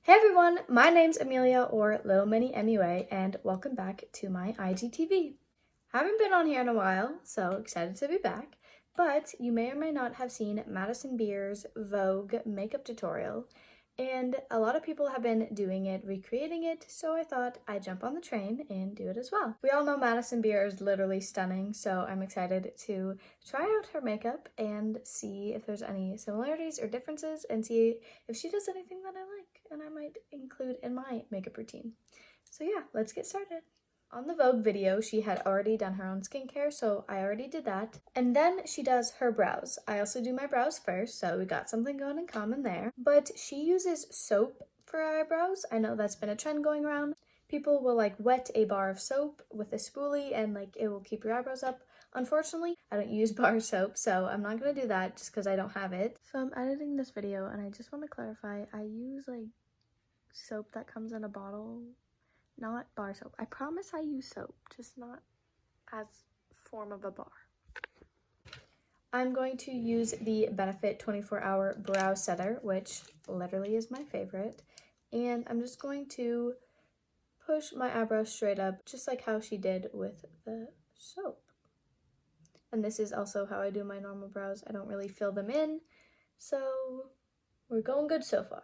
Hey everyone, my name's Amelia or Little Mini MUA and welcome back to my IGTV. Haven't been on here in a while, so excited to be back, but you may or may not have seen Madison Beer's Vogue makeup tutorial, and a lot of people have been doing it, recreating it, so I thought I'd jump on the train and do it as well. We all know Madison Beer is literally stunning, so I'm excited to try out her makeup and see if there's any similarities or differences and see if she does anything that I like and I might include in my makeup routine. So yeah, let's get started. On the Vogue video, she had already done her own skincare, so I already did that. And then she does her brows. I also do my brows first, so we got something going in common there. But she uses soap for eyebrows. I know that's been a trend going around. People will wet a bar of soap with a spoolie and it will keep your eyebrows up. Unfortunately, I don't use bar soap, so I'm not gonna do that just because I don't have it. So I'm editing this video and I just want to clarify, I use soap that comes in a bottle. Not bar soap. I promise I use soap, just not as form of a bar. I'm going to use the Benefit 24-Hour Brow Setter, which literally is my favorite. And I'm just going to push my eyebrows straight up, just like how she did with the soap. And this is also how I do my normal brows. I don't really fill them in, so we're going good so far.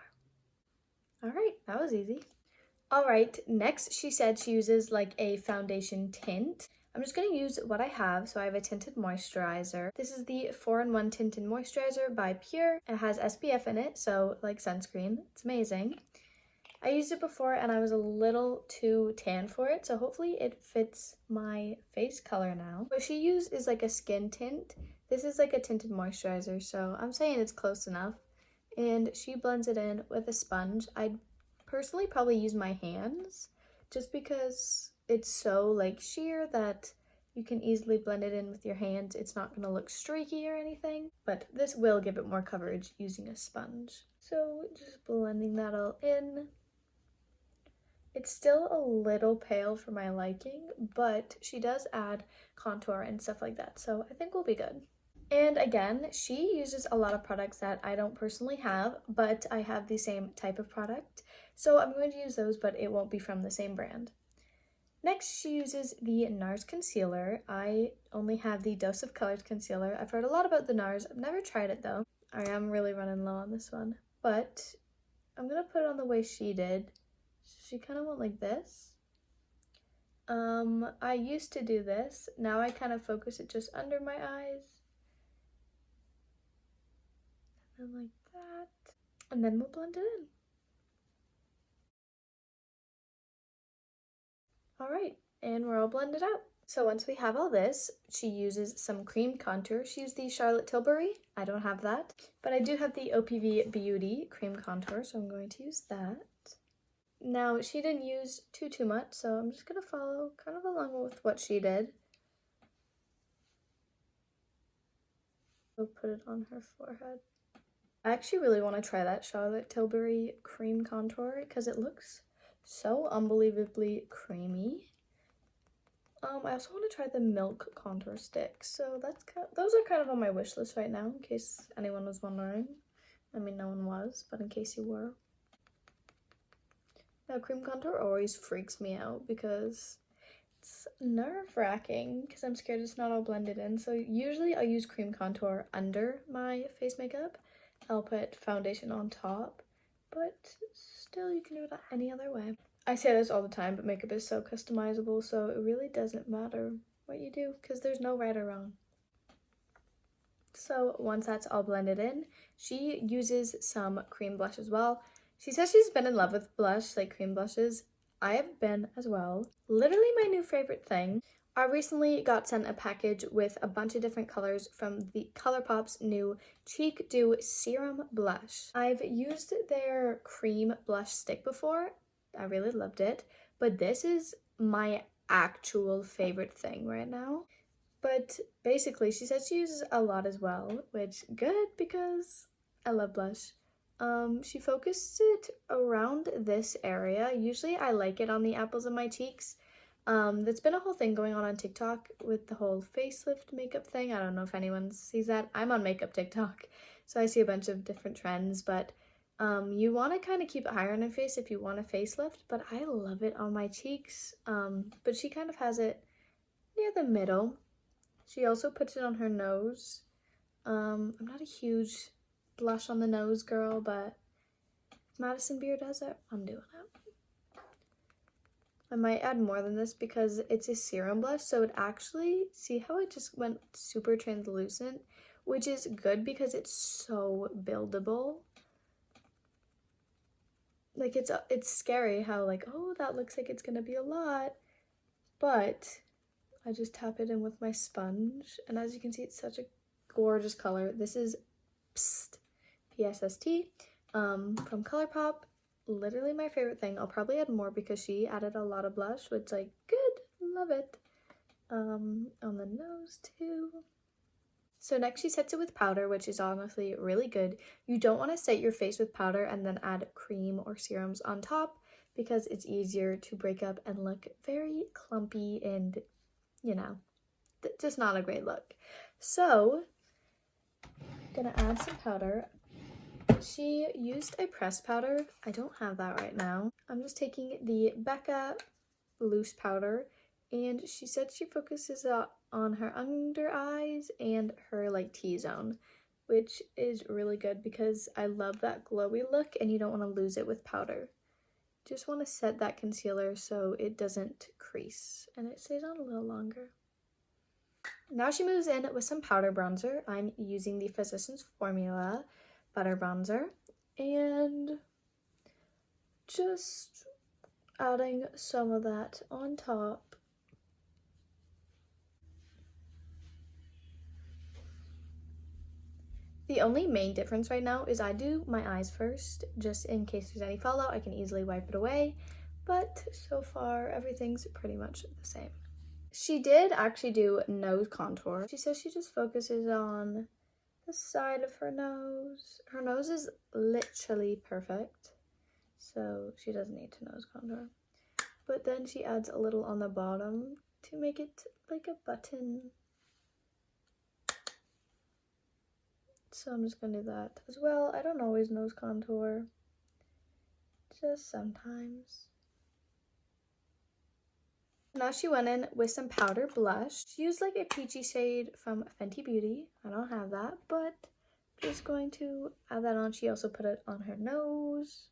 All right, that was easy. All right, next she said she uses a foundation tint. I'm just going to use what I have. So I have a tinted moisturizer. This is the 4-in-1 tinted moisturizer by Pure. It has SPF in it, so like sunscreen. It's amazing. I used it before and I was a little too tan for it, so hopefully it fits my face color now. What she used is a skin tint. This is a tinted moisturizer, so I'm saying it's close enough. And she blends it in with a sponge. I'd personally probably use my hands just because it's so sheer that you can easily blend it in with your hands. It's not going to look streaky or anything, but this will give it more coverage using a sponge. So just blending that all in. It's still a little pale for my liking, but she does add contour and stuff like that, so I think we'll be good. And again, she uses a lot of products that I don't personally have, but I have the same type of product. So I'm going to use those, but it won't be from the same brand. Next, she uses the Nars Concealer. I only have the Dose of Colors Concealer. I've heard a lot about the Nars. I've never tried it though. I am really running low on this one, but I'm going to put it on the way she did. She kind of went like this. I used to do this. Now I kind of focus it just under my eyes. And like that. And then we'll blend it in. All right, and we're all blended out. So once we have all this, she uses some cream contour. She used the Charlotte Tilbury. I don't have that, but I do have the OPV Beauty cream contour, so I'm going to use that. Now, she didn't use too much, so I'm just gonna follow kind of along with what she did. We'll put it on her forehead. I actually really want to try that Charlotte Tilbury cream contour because it looks so unbelievably creamy. I also want to try the Milk contour stick, so those are kind of on my wish list right now, in case anyone was wondering. I mean, no one was, but in case you were. Now, cream contour always freaks me out because it's nerve-wracking because I'm scared it's not all blended in. So usually I'll use cream contour under my face makeup. I'll put foundation on top, but still you can do it any other way. I say this all the time, but makeup is so customizable, so it really doesn't matter what you do because there's no right or wrong. So once that's all blended in, she uses some cream blush as well. She says she's been in love with blush, cream blushes. I have been as well. Literally my new favorite thing. I recently got sent a package with a bunch of different colors from the ColourPop's new Cheek Dew Serum Blush. I've used their cream blush stick before. I really loved it, but this is my actual favorite thing right now. But basically, she said she uses a lot as well, which good because I love blush. She focused it around this area. Usually I like it on the apples of my cheeks. There's been a whole thing going on TikTok with the whole facelift makeup thing. I don't know if anyone sees that. I'm on makeup TikTok, so I see a bunch of different trends, but You want to kind of keep it higher on your face if you want a facelift, but I love it on my cheeks. But she kind of has it near the middle. She also puts it on her nose. I'm not a huge blush on the nose girl, but if Madison Beer does it, I'm doing it. I might add more than this because it's a serum blush, so it actually, see how it just went super translucent, which is good because it's so buildable. Like, it's scary how, like, oh, that looks like it's gonna be a lot, but I just tap it in with my sponge, and as you can see, it's such a gorgeous color. This is PSST from ColourPop. Literally my favorite thing. I'll probably add more because she added a lot of blush, which, like, good, love it. On the nose too. So next she sets it with powder, which is honestly really good. You don't want to set your face with powder and then add cream or serums on top because it's easier to break up and look very clumpy and, you know, just not a great look. So I'm gonna add some powder. She used a pressed powder. I don't have that right now. I'm just taking the Becca loose powder, and she said she focuses on her under eyes and her like T-zone, which is really good because I love that glowy look and you don't want to lose it with powder. Just want to set that concealer so it doesn't crease and it stays on a little longer. Now she moves in with some powder bronzer. I'm using the Physicians Formula Butter Bronzer and just adding some of that on top. The only main difference right now is I do my eyes first, just in case there's any fallout, I can easily wipe it away, but so far everything's pretty much the same. She did actually do nose contour. She says she just focuses on the side of her nose. Her nose is literally perfect, so she doesn't need to nose contour. But then she adds a little on the bottom to make it like a button. So I'm just gonna do that as well. I don't always nose contour, just sometimes. Now she went in with some powder blush. She used like a peachy shade from Fenty Beauty. I don't have that, but I'm just going to add that on. She also put it on her nose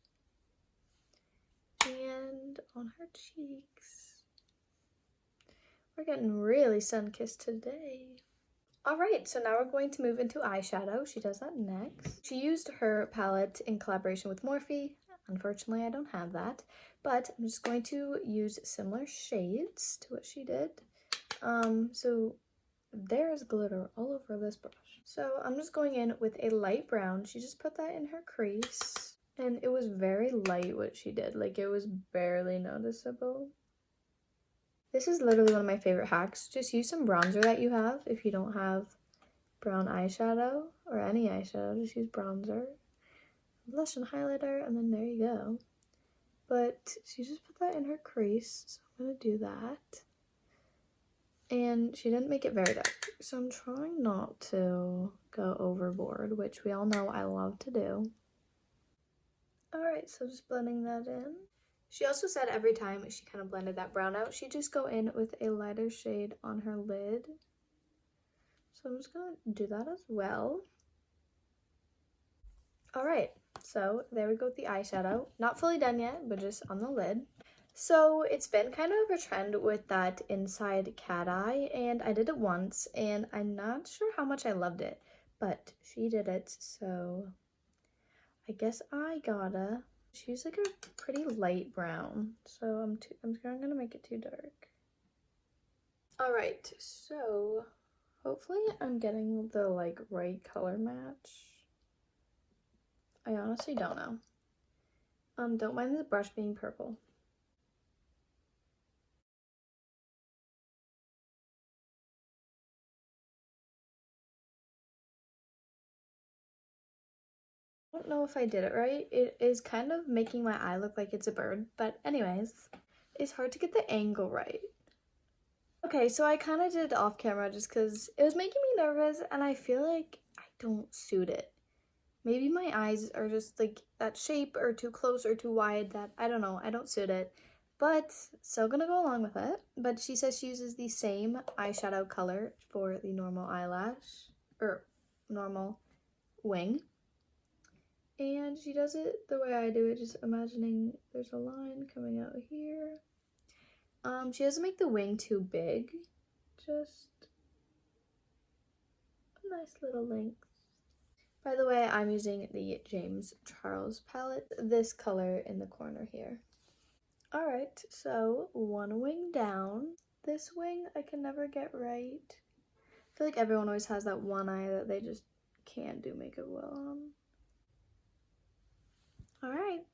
and on her cheeks. We're getting really sun-kissed today. Alright, so now we're going to move into eyeshadow. She does that next. She used her palette in collaboration with Morphe. Unfortunately, I don't have that, but I'm just going to use similar shades to what she did. So there's glitter all over this brush. So I'm just going in with a light brown. She just put that in her crease, and it was very light what she did. Like, it was barely noticeable. This is literally one of my favorite hacks. Just use some bronzer that you have. If you don't have brown eyeshadow or any eyeshadow, just use bronzer, blush and highlighter, and then there you go. But she just put that in her crease, so I'm gonna do that. And she didn't make it very dark, so I'm trying not to go overboard, which we all know I love to do. Alright, so just blending that in. She also said every time she kind of blended that brown out, she'd just go in with a lighter shade on her lid. So I'm just gonna do that as well. Alright, so there we go with the eyeshadow. Not fully done yet, but just on the lid. So it's been kind of a trend with that inside cat eye, and I did it once, and I'm not sure how much I loved it, but she did it, so I guess I gotta. She's like a pretty light brown, so I'm gonna make it too dark. Alright, so hopefully I'm getting the like right color match. I honestly don't know. Don't mind the brush being purple. I don't know if I did it right. It is kind of making my eye look like it's a bird, but anyways, it's hard to get the angle right. Okay, so I kind of did it off camera just because it was making me nervous and I feel like I don't suit it. Maybe my eyes are just like that shape or too close or too wide that, I don't know, I don't suit it. But still gonna go along with it. But she says she uses the same eyeshadow color for the normal eyelash, or normal wing. And she does it the way I do it, just imagining there's a line coming out here. She doesn't make the wing too big, just a nice little length. By the way, I'm using the James Charles palette, this color in the corner here. Alright, so one wing down. This wing I can never get right. I feel like everyone always has that one eye that they just can't do makeup well on. Alright,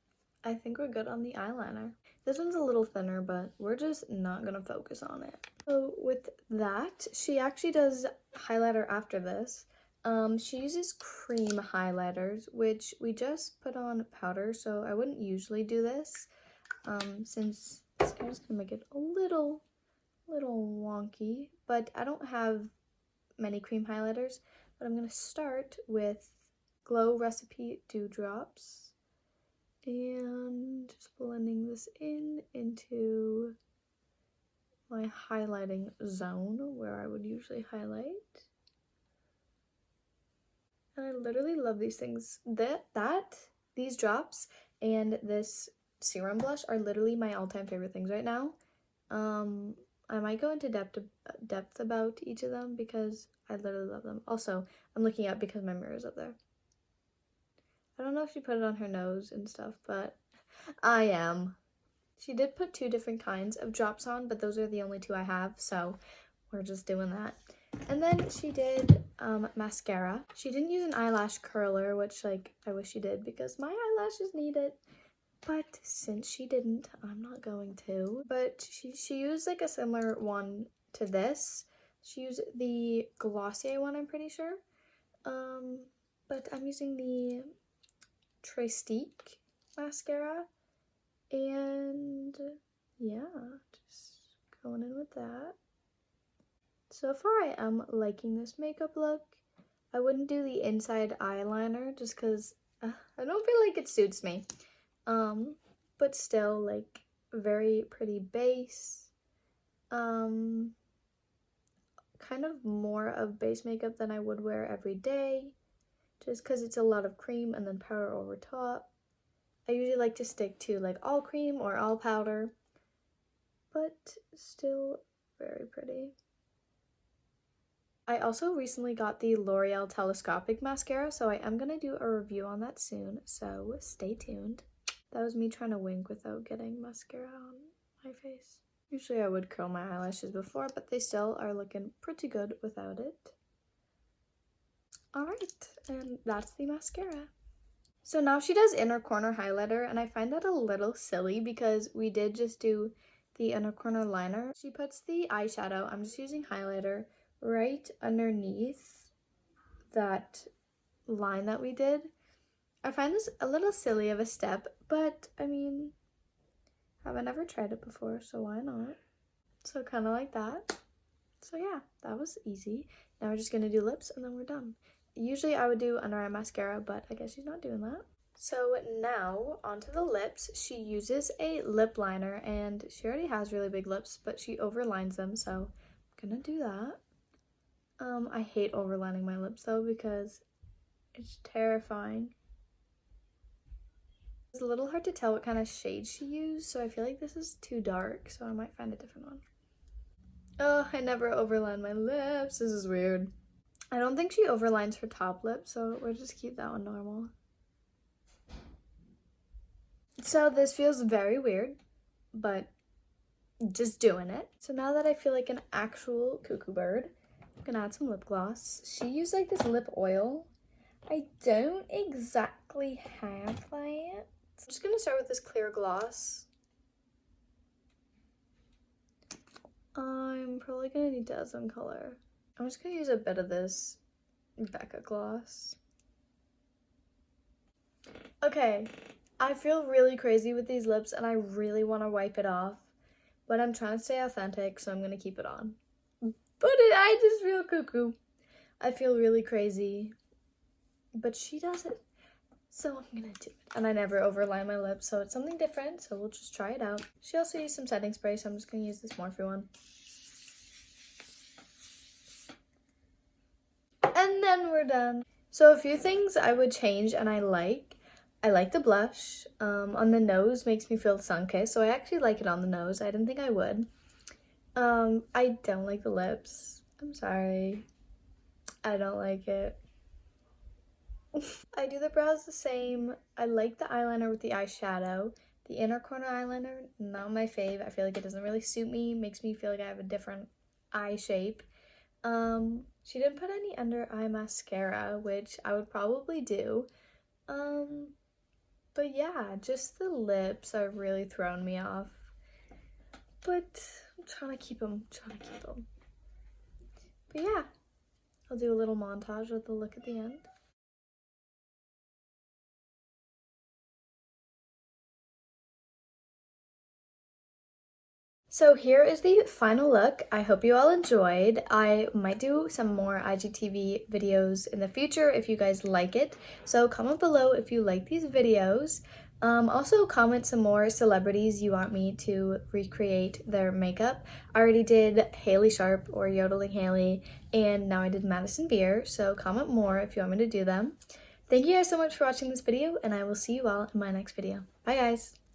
I think we're good on the eyeliner. This one's a little thinner, but we're just not gonna focus on it. So with that, she actually does highlighter after this. She uses cream highlighters, which we just put on powder, so I wouldn't usually do this, since it's just gonna make it a little wonky, but I don't have many cream highlighters, but I'm gonna start with Glow Recipe Dewdrops, and just blending this into my highlighting zone where I would usually highlight. And I literally love these things. These drops and this serum blush are literally my all-time favorite things right now. I might go into depth about each of them because I literally love them. Also, I'm looking up because my mirror is up there. I don't know if she put it on her nose and stuff, but I am. She did put 2 different kinds of drops on, but those are the only 2 I have, so we're just doing that. And then she did mascara. She didn't use an eyelash curler, which, like, I wish she did because my eyelashes need it. But since she didn't, I'm not going to. But she used, like, a similar one to this. She used the Glossier one, I'm pretty sure. But I'm using the Trestique mascara. And, yeah, just going in with that. So far, I am liking this makeup look. I wouldn't do the inside eyeliner just because I don't feel like it suits me. But still, like, very pretty base. Kind of more of base makeup than I would wear every day, just because it's a lot of cream and then powder over top. I usually like to stick to, like, all cream or all powder, but still very pretty. I also recently got the L'Oreal Telescopic Mascara, so I am going to do a review on that soon, so stay tuned. That was me trying to wink without getting mascara on my face. Usually I would curl my eyelashes before, but they still are looking pretty good without it. Alright, and that's the mascara. So now she does inner corner highlighter, and I find that a little silly because we did just do the inner corner liner. She puts the eyeshadow, I'm just using highlighter, right underneath that line that we did. I find this a little silly of a step, but I mean, haven't never tried it before, so why not? So kind of like that. So yeah, that was easy. Now we're just gonna do lips and then we're done. Usually I would do under eye mascara, but I guess she's not doing that. So now onto the lips. She uses a lip liner, and she already has really big lips, but she overlines them, so I'm gonna do that. I hate overlining my lips though because it's terrifying. It's a little hard to tell what kind of shade she used, so I feel like this is too dark, so I might find a different one. Oh, I never overline my lips. This is weird. I don't think she overlines her top lip, so we'll just keep that one normal. So this feels very weird, but just doing it. So now that I feel like an actual cuckoo bird, I'm gonna add some lip gloss. She used like this lip oil. I don't exactly have that. I'm just gonna start with this clear gloss. I'm probably gonna need to add some color. I'm just gonna use a bit of this Becca gloss. Okay, I feel really crazy with these lips and I really want to wipe it off, but I'm trying to stay authentic, so I'm gonna keep it on. But I just feel cuckoo. I feel really crazy, but she doesn't. So I'm gonna do it. And I never overline my lips, so it's something different, so we'll just try it out. She also used some setting spray, so I'm just gonna use this Morphe one. And then we're done. So a few things I would change and I like the blush. On the nose makes me feel sun-kissed, so I actually like it on the nose. I didn't think I would. I don't like the lips. I'm sorry. I don't like it. I do the brows the same. I like the eyeliner with the eyeshadow. The inner corner eyeliner, not my fave. I feel like it doesn't really suit me. Makes me feel like I have a different eye shape. She didn't put any under eye mascara, which I would probably do. But yeah, just the lips are really throwing me off. But I'm trying to keep them, But yeah, I'll do a little montage with the look at the end. So here is the final look. I hope you all enjoyed. I might do some more IGTV videos in the future if you guys like it. So comment below if you like these videos. Also comment some more celebrities you want me to recreate their makeup. I already did Haley Sharp or Yodeling Haley, and now I did Madison Beer. So comment more if you want me to do them. Thank you guys so much for watching this video, and I will see you all in my next video. Bye guys!